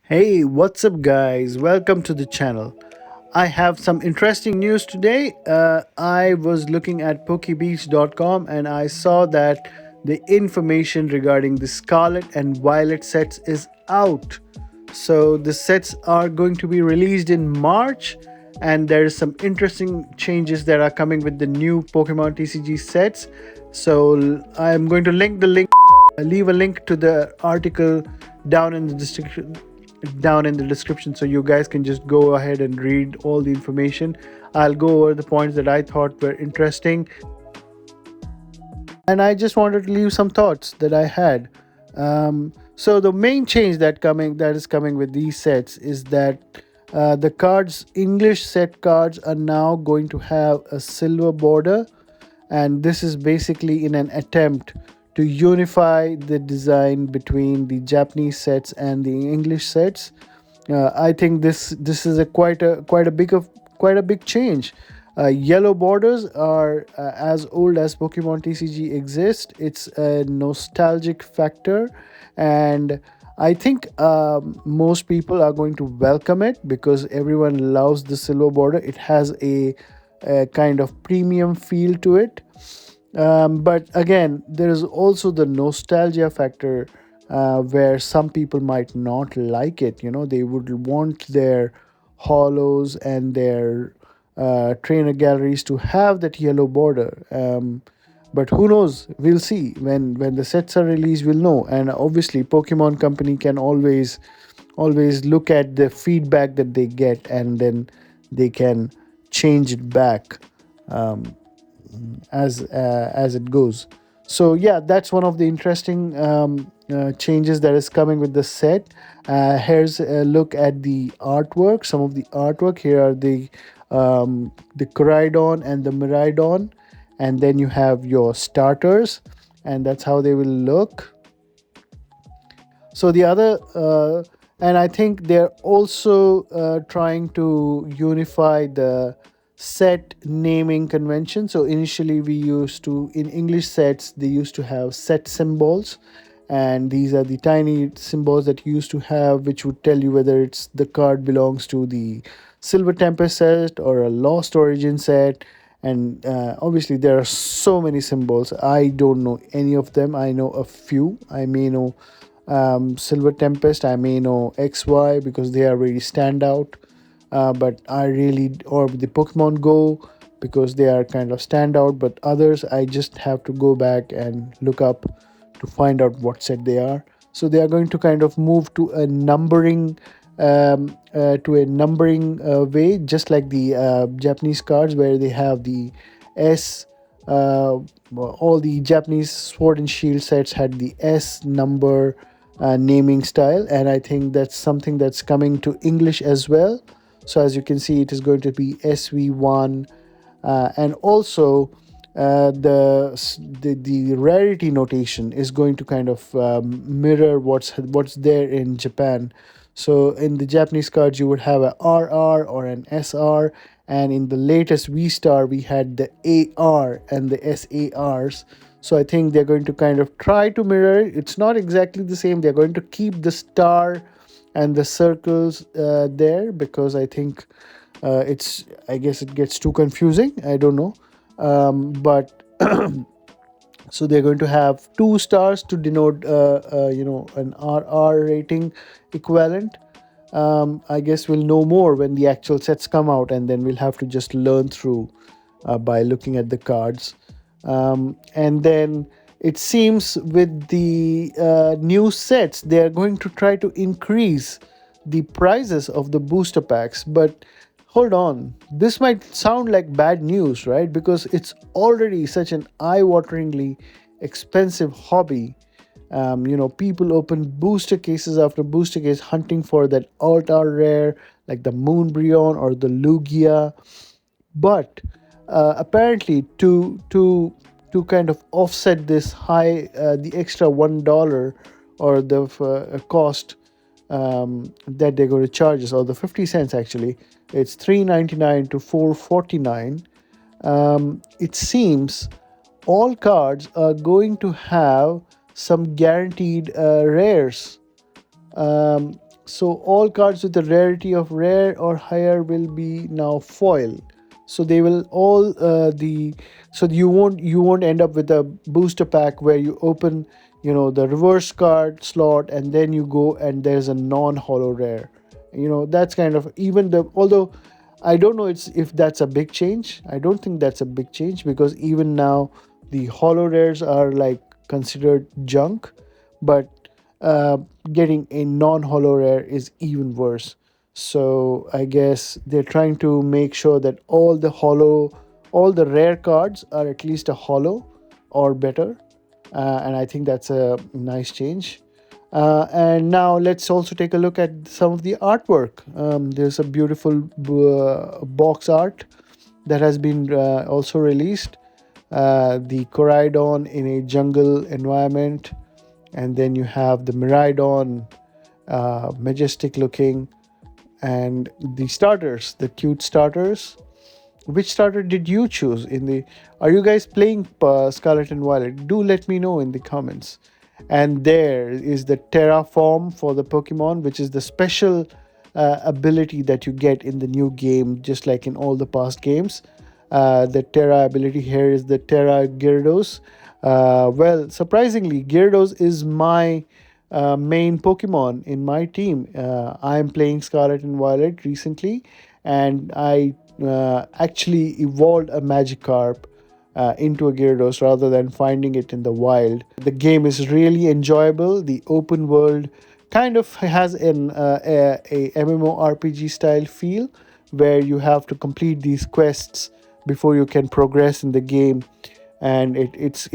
Hey, what's up, guys? Welcome to the channel. I have some interesting news today. I was looking at POkebeach.com and I saw that the information regarding the Scarlet and Violet sets is out. So the sets are going to be released in March, and there's some interesting changes that are coming with the new Pokemon TCG sets. So I'm going to leave a link to the article down in the description so you guys can just go ahead and read all the information. I'll go over the points that I thought were interesting, and I just wanted to leave some thoughts that I had. So the main change that is coming with these sets is that the cards, English set cards, are now going to have a silver border, and this is basically in an attempt to unify the design between the Japanese sets and the English sets. I think this is a quite a big change. Yellow borders are as old as Pokemon TCG exist. It's a nostalgic factor, and I think most people are going to welcome it because everyone loves the silver border. It has a kind of premium feel to it. But again, there is also the nostalgia factor where some people might not like it. You know, they would want their hollows and their trainer galleries to have that yellow border. But who knows? We'll see when the sets are released. We'll know. And obviously, Pokemon Company can always look at the feedback that they get, and then they can change it back. Um, as it goes. So yeah, that's one of the interesting changes that is coming with the set. Here's a look at the artwork. Some of the artwork here are the Coridon and the Miridon, and then you have your starters, and that's how they will look. So the other, and I think they're also trying to unify the set naming convention. So initially, we used to, in English sets, they used to have set symbols, and these are the tiny symbols that you used to have, which would tell you whether it's the card belongs to the Silver Tempest set or a Lost Origin set. And obviously, there are so many symbols. I don't know any of them. I know a few. I may know Silver Tempest, I may know XY because they are really standout. But I really, or the Pokemon Go, because they are kind of standout. But others, I just have to go back and look up to find out what set they are. So they are going to kind of move to a numbering way, just like the Japanese cards, where they have the S. All the Japanese Sword and Shield sets had the S number naming style, and I think that's something that's coming to English as well. So as you can see, it is going to be SV1, and also the rarity notation is going to kind of mirror what's there in Japan. So in the Japanese cards, you would have a RR or an SR, and in the latest V Star, we had the AR and the SARs. So I think they're going to kind of try to mirror it. It's not exactly the same. They're going to keep the star and the circles there because I think I guess it gets too confusing. I don't know. But so they're going to have two stars to denote an RR rating equivalent. I guess we'll know more when the actual sets come out, and then we'll have to just learn through by looking at the cards. And then it seems with the new sets, they are going to try to increase the prices of the booster packs. But hold on, this might sound like bad news, right? Because it's already such an eye-wateringly expensive hobby. People open booster cases after booster case hunting for that ultra rare, like the Moonbryon or the Lugia. But apparently, to kind of offset this the extra $1 or the cost that they're going to charge us, or the 50 cents actually, it's $3.99 to $4.49. It seems all cards are going to have some guaranteed rares. So all cards with the rarity of rare or higher will be now foil. So they will all the so you won't end up with a booster pack where you open, the reverse card slot, and then you go and there's a non holo rare. That's kind of, even the although I don't know it's if that's a big change. I don't think that's a big change, because even now the holo rares are like considered junk, but uh, getting a non-holo rare is even worse. So I guess they're trying to make sure that all the rare cards are at least a holo or better, and I think that's a nice change. And now let's also take a look at some of the artwork. There's a beautiful box art that has been also released. The Coridon in a jungle environment, and then you have the Miraidon, majestic looking, and the starters, the cute starters. Which starter did you choose in the? Are you guys playing Scarlet and Violet? Do let me know in the comments. And there is the Terraform for the Pokemon, which is the special ability that you get in the new game, just like in all the past games. The Terra ability here is the Terra Gyarados. Well, surprisingly, Gyarados is my main Pokemon in my team. I'm playing Scarlet and Violet recently, and I actually evolved a Magikarp into a Gyarados rather than finding it in the wild. The game is really enjoyable. The open world kind of has a MMORPG style feel, where you have to complete these quests before you can progress in the game, and it's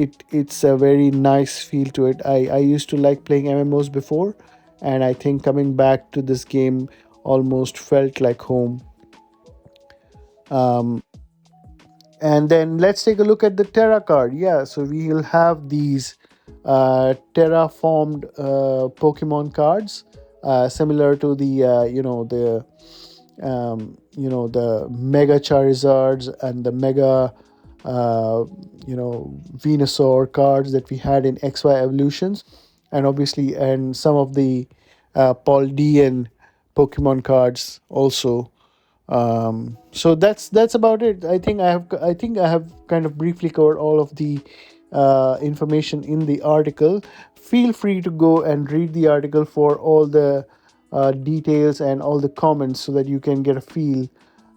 a very nice feel to it. I used to like playing MMOs before, and I think coming back to this game almost felt like home. And then let's take a look at the Terra card. Yeah, so we'll have these terraformed Pokemon cards, similar to the Mega Charizards and the Mega Venusaur cards that we had in XY evolutions, and obviously, and some of the Paldean Pokemon cards also. So that's about it. I think I have kind of briefly covered all of the information in the article. Feel free to go and read the article for all the details and all the comments, so that you can get a feel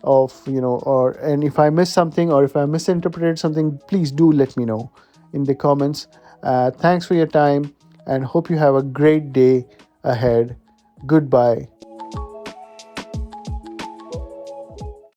of, or and if I missed something or if I misinterpreted something, please do let me know in the comments. Thanks for your time, and hope you have a great day ahead. Goodbye.